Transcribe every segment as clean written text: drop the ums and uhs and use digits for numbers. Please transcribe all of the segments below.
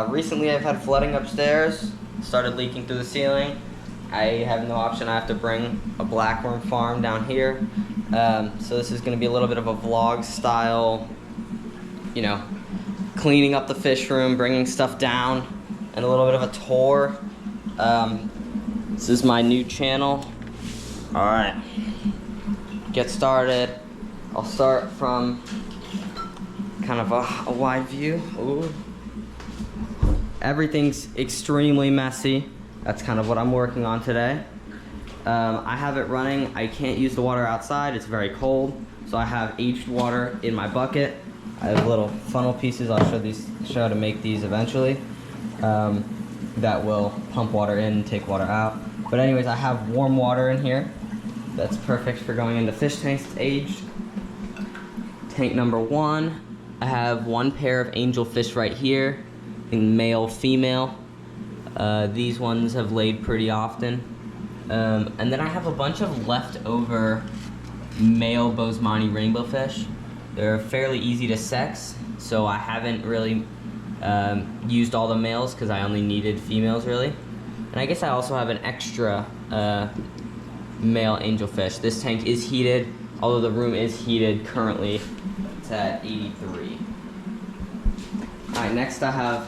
Recently I've had flooding upstairs, started leaking through the ceiling. I have no option, I have to bring a blackworm farm down here. So this is going to be a little bit of a vlog style, you know, cleaning up the fish room, bringing stuff down, and a little bit of a tour. This is my new channel. Alright, get started. I'll start from kind of a wide view. Ooh. Everything's extremely messy. That's kind of what I'm working on today. I have it running. I can't use the water outside. It's very cold. So I have aged water in my bucket. I have little funnel pieces. I'll show how to make these eventually. That will pump water in and take water out. But anyways, I have warm water in here. That's perfect for going into fish tanks. It's aged. Tank number 1. I have one pair of angelfish right here. Male, female. These ones have laid pretty often. And then I have a bunch of leftover male Boesemani rainbow fish. They're fairly easy to sex, so I haven't really used all the males because I only needed females really. And I guess I also have an extra male angelfish. This tank is heated, although the room is heated currently. It's at 83. Alright, next I have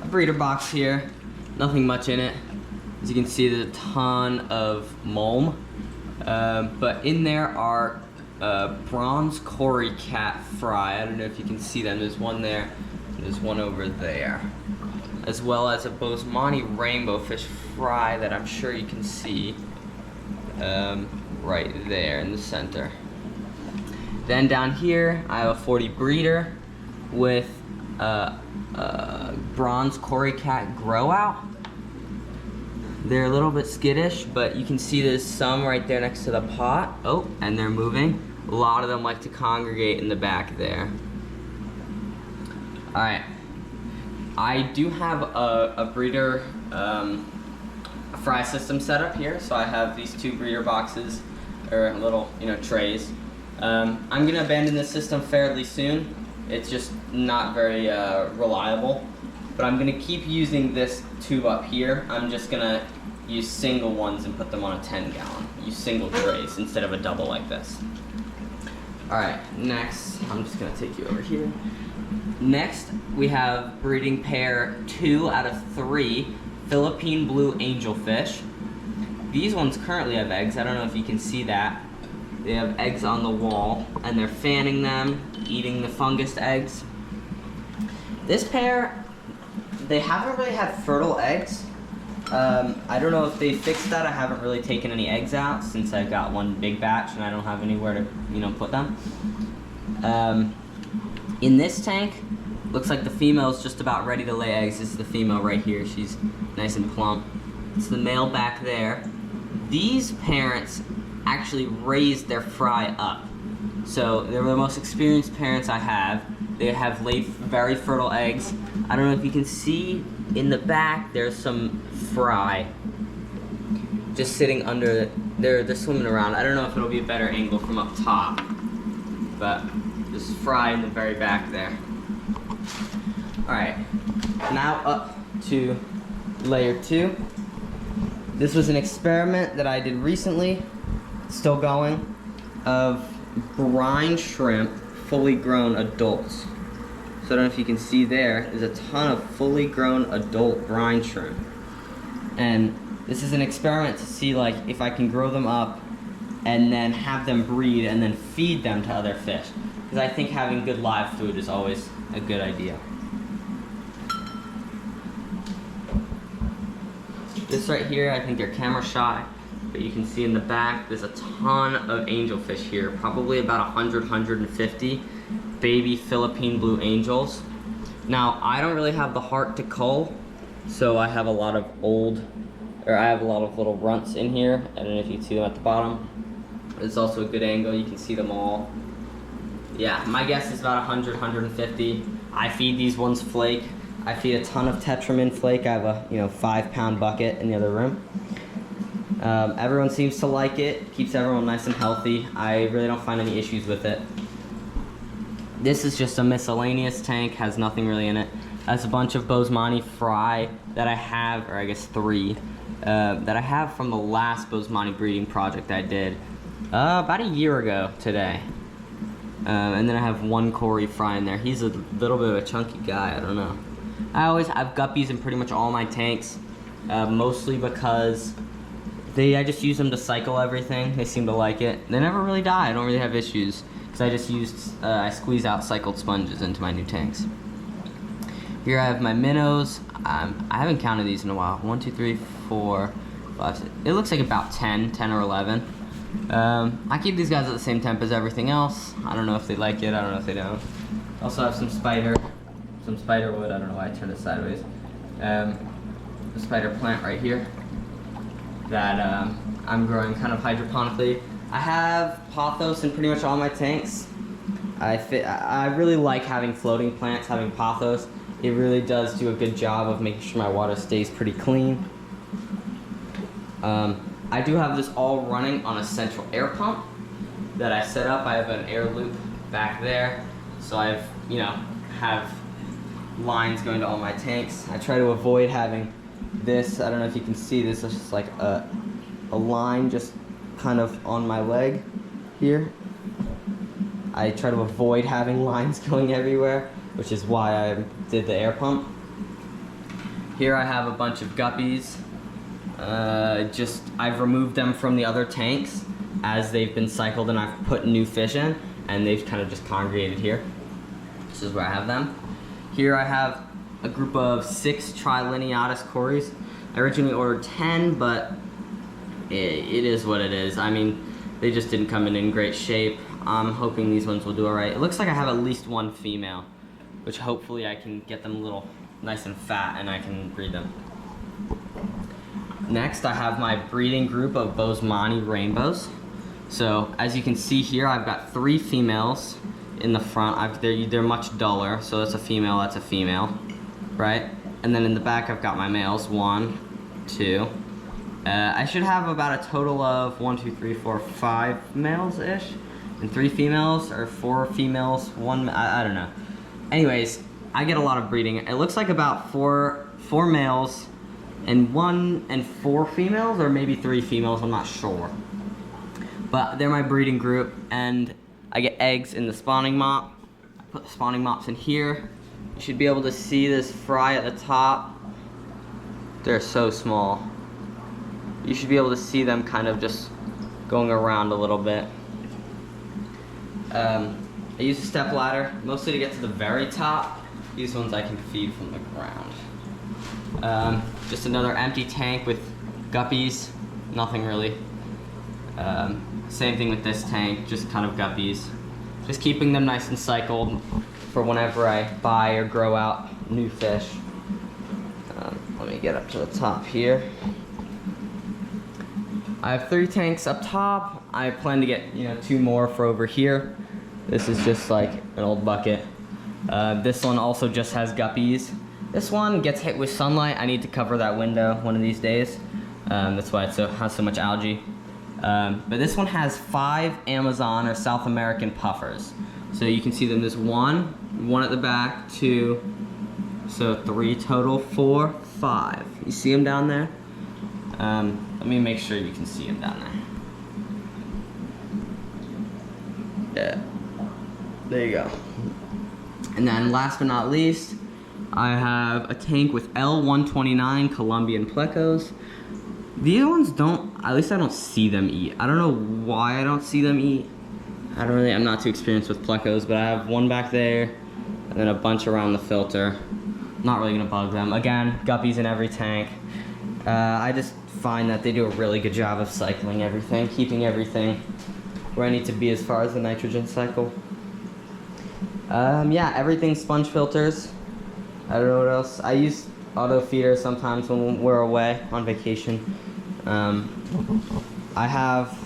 a breeder box here. Nothing much in it. As you can see, there's a ton of mulm. But in there are bronze cory cat fry. I don't know if you can see them. There's one there. There's one over there. As well as a Boesemani rainbow fish fry that I'm sure you can see right there in the center. Then down here, I have a 40 breeder with bronze cory cat grow out. They're a little bit skittish, but you can see there's some right there next to the pot. Oh, and they're moving. A lot of them like to congregate in the back there. Alright, I do have a breeder fry system set up here. So I have these 2 breeder boxes, or little, trays. I'm gonna abandon this system fairly soon. It's just not very reliable, but I'm gonna keep using this tube up here. I'm just gonna use single ones and put them on a 10-gallon. Use single trays instead of a double like this. Alright, next, I'm just gonna take you over here. Next, we have breeding pair 2 out of 3 Philippine blue angelfish. These ones currently have eggs. I don't know if you can see that. They have eggs on the wall, and they're fanning them, eating the fungus eggs. This pair, they haven't really had fertile eggs. I don't know if they fixed that. I haven't really taken any eggs out since I got one big batch and I don't have anywhere to, put them. In this tank, looks like the female is just about ready to lay eggs. This is the female right here. She's nice and plump. It's the male back there. These parents actually raised their fry up. So they're the most experienced parents I have. They have laid very fertile eggs. I don't know if you can see in the back, there's some fry just sitting under, they're swimming around. I don't know if it'll be a better angle from up top, but there's fry in the very back there. Alright, now up to layer 2. This was an experiment that I did recently, still going, of brine shrimp fully grown adults. So I don't know if you can see there's a ton of fully grown adult brine shrimp. And this is an experiment to see if I can grow them up and then have them breed and then feed them to other fish. Because I think having good live food is always a good idea. This right here, I think they're camera shy, but you can see in the back, there's a ton of angelfish here, probably about 100, 150 baby Philippine blue angels. Now, I don't really have the heart to cull, so I have a lot of little runts in here. I don't know if you can see them at the bottom. It's also a good angle, you can see them all. Yeah, my guess is about 100, 150. I feed these ones flake. I feed a ton of Tetramin flake. I have a 5-pound bucket in the other room. Everyone seems to like it. Keeps everyone nice and healthy. I really don't find any issues with it. This is just a miscellaneous tank, has nothing really in it. That's a bunch of Bosemani fry that I have, or I guess 3, that I have from the last Bosemani breeding project I did about a year ago today. And then I have 1 Cory fry in there. He's a little bit of a chunky guy, I don't know. I always have guppies in pretty much all my tanks, mostly because I just use them to cycle everything. They seem to like it. They never really die. I don't really have issues because I squeeze out cycled sponges into my new tanks. Here I have my minnows. I haven't counted these in a while. 1, 2, 3, 4, 5, 6. It looks like about 10 or 11. I keep these guys at the same temp as everything else. I don't know if they like it. I don't know if they don't. Also have some spider wood. I don't know why I turned it sideways. A spider plant right here that I'm growing kind of hydroponically. I have pothos in pretty much all my tanks. I really like having floating plants, having pothos. It really does do a good job of making sure my water stays pretty clean. I do have this all running on a central air pump that I set up. I have an air loop back there, so have lines going to all my tanks. I try to avoid having this. I don't know if you can see this. It's just like a line just kind of on my leg here. I try to avoid having lines going everywhere, which is why I did the air pump. Here I have a bunch of guppies. I've removed them from the other tanks as they've been cycled, and I've put new fish in, and they've kind of just congregated here. This is where I have them. Here I have a group of 6 Trilineatus Cories. I originally ordered 10, but it is what it is. I mean, they just didn't come in great shape. I'm hoping these ones will do alright. It looks like I have at least 1 female, which hopefully I can get them a little nice and fat and I can breed them. Next, I have my breeding group of Bosemani rainbows. So, as you can see here, I've got 3 females in the front. They're much duller, so that's a female, right? And then in the back, I've got my males, 1, 2. I should have about a total of 1, 2, 3, 4, 5 males-ish, and 3 females, or 4 females, 1, I don't know. Anyways, I get a lot of breeding. It looks like about 4 males, and 1 and 4 females, or maybe 3 females, I'm not sure. But they're my breeding group, and I get eggs in the spawning mop. I put the spawning mops in here. You should be able to see this fry at the top. They're so small. You should be able to see them kind of just going around a little bit. I use a step ladder, mostly to get to the very top. These ones I can feed from the ground. Just another empty tank with guppies, nothing really. Same thing with this tank, just kind of guppies. Just keeping them nice and cycled for whenever I buy or grow out new fish. Let me get up to the top here. I have 3 tanks up top. I plan to get 2 more for over here. This is just like an old bucket. This one also just has guppies. This one gets hit with sunlight. I need to cover that window one of these days. That's why it has so much algae. But this one has 5 Amazon or South American puffers. So you can see them. There's 1 at the back, 2, so 3 total, 4, 5. You see them down there? Let me make sure you can see them down there. Yeah. There you go. And then last but not least, I have a tank with L129 Colombian plecos. These ones at least I don't see them eat. I don't know why I don't see them eat. I'm not too experienced with plecos, but I have 1 back there, and then a bunch around the filter. Not really gonna bug them. Again, guppies in every tank. I just find that they do a really good job of cycling everything, keeping everything where I need to be as far as the nitrogen cycle. Yeah, everything sponge filters. I don't know what else. I use auto feeder sometimes when we're away on vacation. I have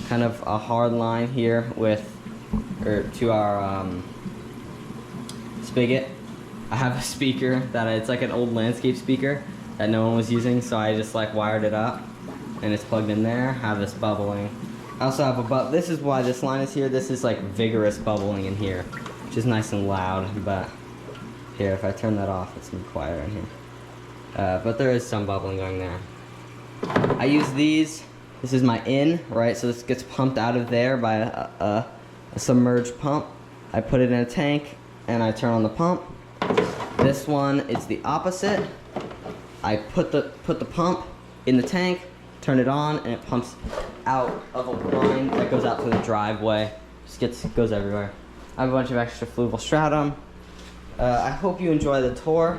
kind of a hard line here to our spigot. I have a speaker it's like an old landscape speaker that no one was using, so I just wired it up and it's plugged in there. I have this bubbling. I also have this is why this line is here. This is like vigorous bubbling in here, which is nice and loud, but Here, if I turn that off, it's gonna be quiet in here. But there is some bubbling going there. I use these. This is my in, right? So this gets pumped out of there by a submerged pump. I put it in a tank and I turn on the pump. This one is the opposite. I put the pump in the tank, turn it on, and it pumps out of a line that goes out to the driveway. Just goes everywhere. I have a bunch of extra fluval stratum. I hope you enjoy the tour.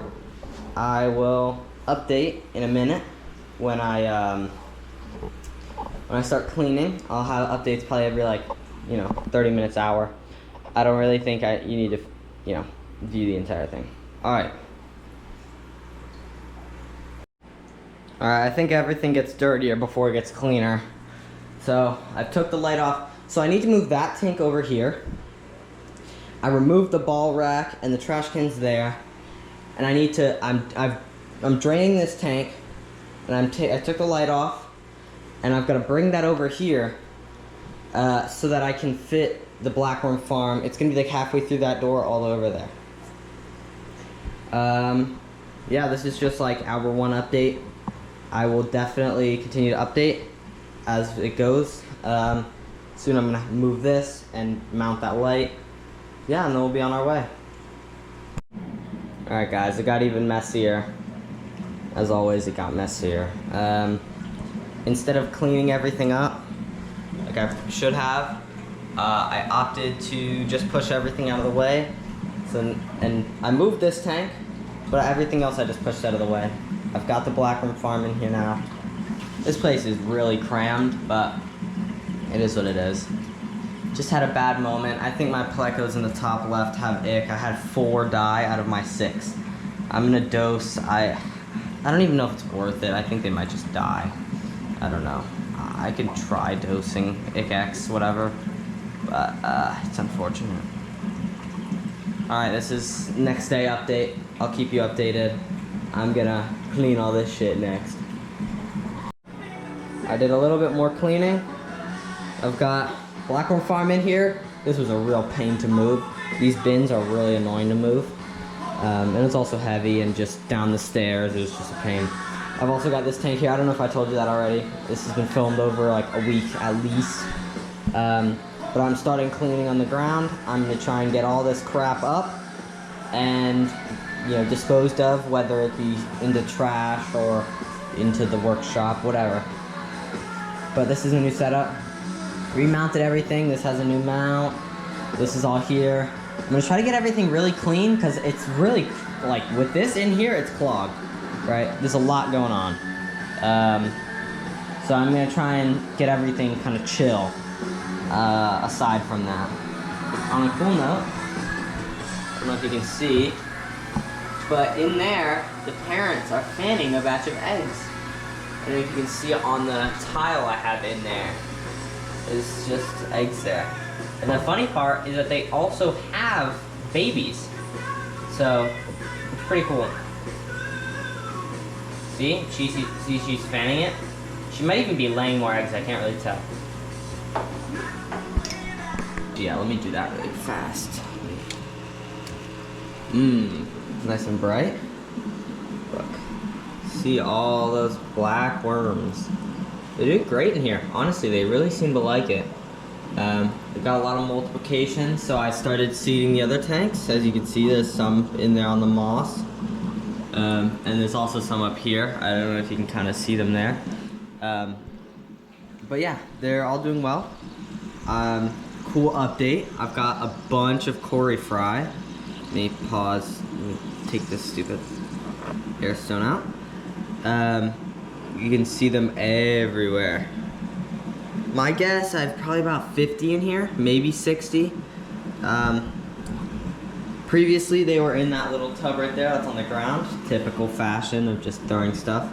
I will update in a minute when I start cleaning. I'll have updates probably every 30 minutes, hour. I don't really think you need to, view the entire thing. All right. I think everything gets dirtier before it gets cleaner. So I took the light off. So I need to move that tank over here. I removed the ball rack and the trash cans there, and I need to. I'm draining this tank, and I took the light off, and I've got to bring that over here, so that I can fit the Blackworm Farm. It's gonna be like halfway through that door, all over there. Yeah, this is just like hour 1 update. I will definitely continue to update as it goes. Soon I'm gonna move this and mount that light. Yeah, and then we'll be on our way. Alright guys, it got even messier. As always, it got messier. Instead of cleaning everything up, like I should have, I opted to just push everything out of the way. And I moved this tank, but everything else I just pushed out of the way. I've got the Blackworm Farm in here now. This place is really crammed, but it is what it is. Just had a bad moment. I think my plecos in the top left have ick. I had 4 die out of my 6. I'm gonna dose. I don't even know if it's worth it. I think they might just die. I don't know. I could try dosing IckX, whatever, but it's unfortunate. Alright, this is next day update. I'll keep you updated. I'm gonna clean all this shit next. I did a little bit more cleaning. I've got Blackworm Farm in here. This was a real pain to move. These bins are really annoying to move. And it's also heavy, and just down the stairs, it was just a pain. I've also got this tank here. I don't know if I told you that already. This has been filmed over like a week at least. But I'm starting cleaning on the ground. I'm gonna try and get all this crap up and disposed of, whether it be into trash or into the workshop, whatever. But this is a new setup. Remounted everything. This has a new mount. This is all here. I'm gonna try to get everything really clean, because it's really, like, with this in here, it's clogged, right? There's a lot going on. So I'm gonna try and get everything kind of chill, aside from that. On a cool note, I don't know if you can see, but in there, the parents are fanning a batch of eggs. And if you can see on the tile I have in there, it's just eggs there. And the funny part is that they also have babies. So, it's pretty cool. See? She's fanning it. She might even be laying more eggs, I can't really tell. Yeah, let me do that really fast. Nice and bright. Look. See all those black worms. They do great in here. Honestly, they really seem to like it. They've got a lot of multiplication, so I started seeding the other tanks. As you can see, there's some in there on the moss. And there's also some up here. I don't know if you can kind of see them there. But yeah, they're all doing well. Cool update. I've got a bunch of Cory Fry. Let me pause. Let me take this stupid air stone out. You can see them everywhere. My guess, I have probably about 50 in here, maybe 60. Previously, they were in that little tub right there that's on the ground. Typical fashion of just throwing stuff.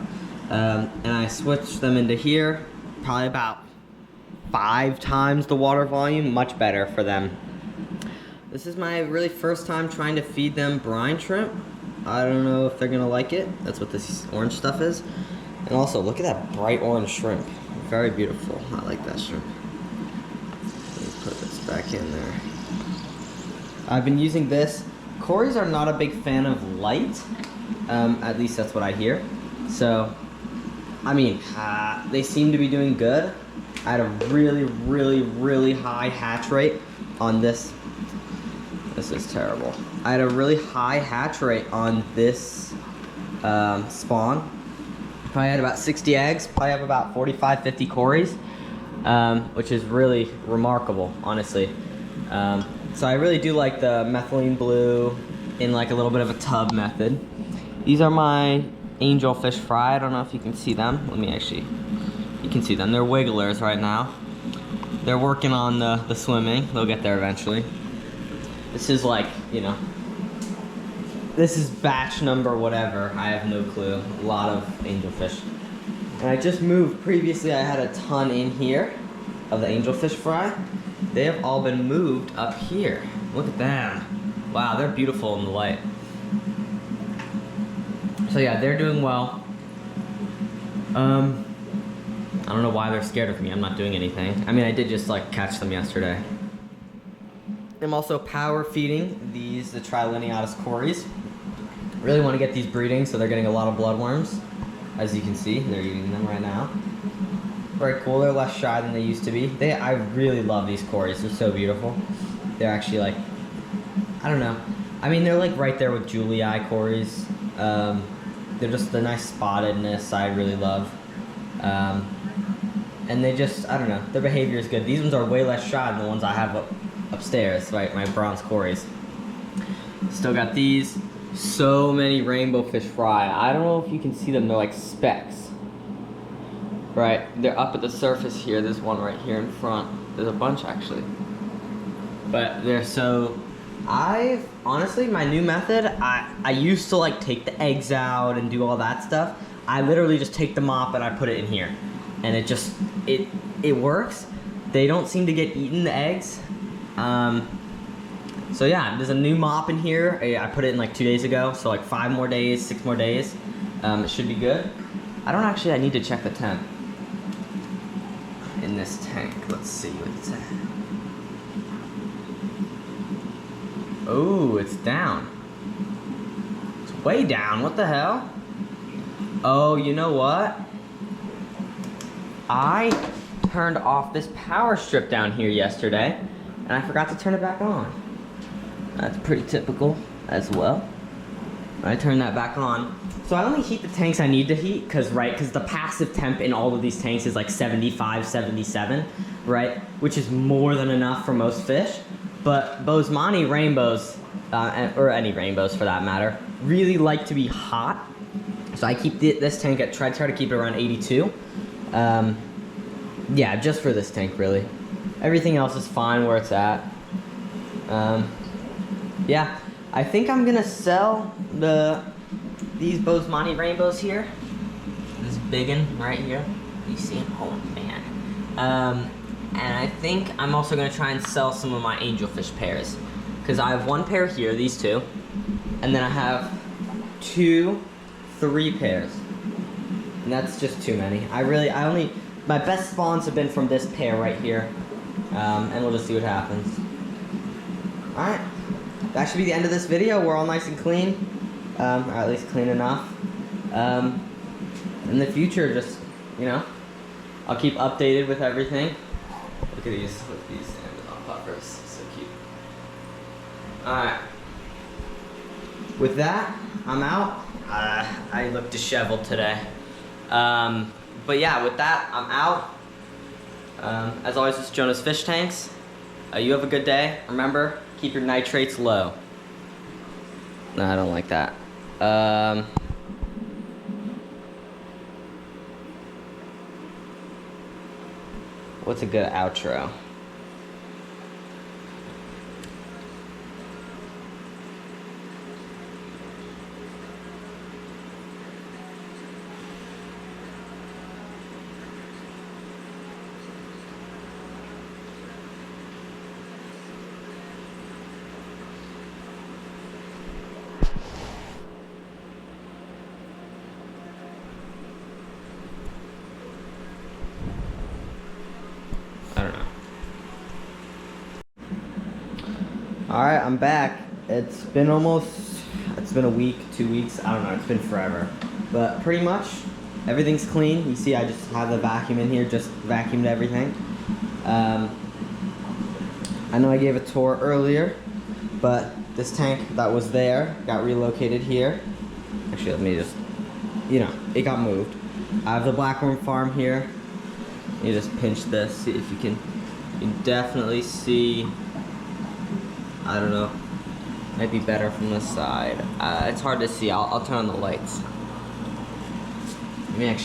And I switched them into here, probably about 5 times the water volume, much better for them. This is my really first time trying to feed them brine shrimp. I don't know if they're gonna like it. That's what this orange stuff is. And also, look at that bright orange shrimp. Very beautiful. I like that shrimp. Let me put this back in there. I've been using this Cories are not a big fan of light. At least that's what I hear. So, I mean, they seem to be doing good. I had a really, really, really high hatch rate on this. This is terrible. I had a really high hatch rate on this spawn. Probably had about 60 eggs, probably have about 45, 50 Cories, which is really remarkable, honestly. So I really do like the methylene blue in like a little bit of a tub method. These are my angelfish fry. I don't know if you can see them. Let me actually, you can see them. They're wigglers right now. They're working on the swimming. They'll get there eventually. This is like, you know, this is batch number whatever. I have no clue. A lot of angelfish. And I just moved. Previously I had a ton in here of the angelfish fry. They have all been moved up here. Look at them. Wow, they're beautiful in the light. So yeah, they're doing well. I don't know why they're scared of me. I'm not doing anything. I mean, I did just like catch them yesterday. I'm also power feeding these, the Trilineatus Cories. Really want to get these breeding, so they're getting a lot of bloodworms. As you can see, they're eating them right now. Very cool. They're less shy than they used to be. I really love these Cories. They're so beautiful. They're actually like, I don't know. I mean, they're like right there with Julii Cories. They're just the nice spottedness I really love. And they just, I don't know, their behavior is good. These ones are way less shy than the ones I have upstairs, right? My bronze Cories. Still got these. So many rainbow fish fry. I don't know if you can see them. They're like specks. Right, they're up at the surface here. There's one right here in front. There's a bunch actually. But they're so... honestly, my new method, I used to like take the eggs out and do all that stuff. I literally just take the mop and I put it in here. And it just, it works. They don't seem to get eaten, the eggs. So yeah, there's a new mop in here. I put it in like 2 days ago. So like 5 more days, 6 more days. It should be good. I need to check the temp in this tank. Let's see what it's at. Oh, it's down. It's way down. What the hell? Oh, you know what? I turned off this power strip down here yesterday, and I forgot to turn it back on. That's pretty typical as well. I turned that back on. So I only heat the tanks I need to heat, because the passive temp in all of these tanks is like 75, 77, right? Which is more than enough for most fish. But Boesemani rainbows, or any rainbows for that matter, really like to be hot. So I keep this tank at, try to keep it around 82. Yeah, just for this tank really. Everything else is fine where it's at. Yeah, I think I'm gonna sell these Boesemani rainbows here. This big one right here. You see it? Oh man. And I think I'm also gonna try and sell some of my angelfish pairs. Because I have 1 pair here, these 2. And then I have 2, 3 pairs. And that's just too many. My best spawns have been from this pair right here. And we'll just see what happens. Alright. That should be the end of this video. We're all nice and clean. Or at least clean enough. In the future, just, you know, I'll keep updated with everything. Look at these Amazon puffers, so cute. Alright. With that, I'm out. I look disheveled today. But yeah, with that, I'm out. As always, it's Jonah's Fish Tanks. You have a good day. Remember, keep your nitrates low. No, I don't like that. What's a good outro? I don't know. Alright, I'm back. It's been a week, 2 weeks, I don't know, it's been forever. But pretty much, everything's clean. You see I just have the vacuum in here, just vacuumed everything. I know I gave a tour earlier, but this tank that was there got relocated here. Actually, let me just, it got moved. I have the Blackworm Farm here. You just pinch this, see if you can definitely see. I don't know, might be better from the side. It's hard to see. I'll turn on the lights. Let me actually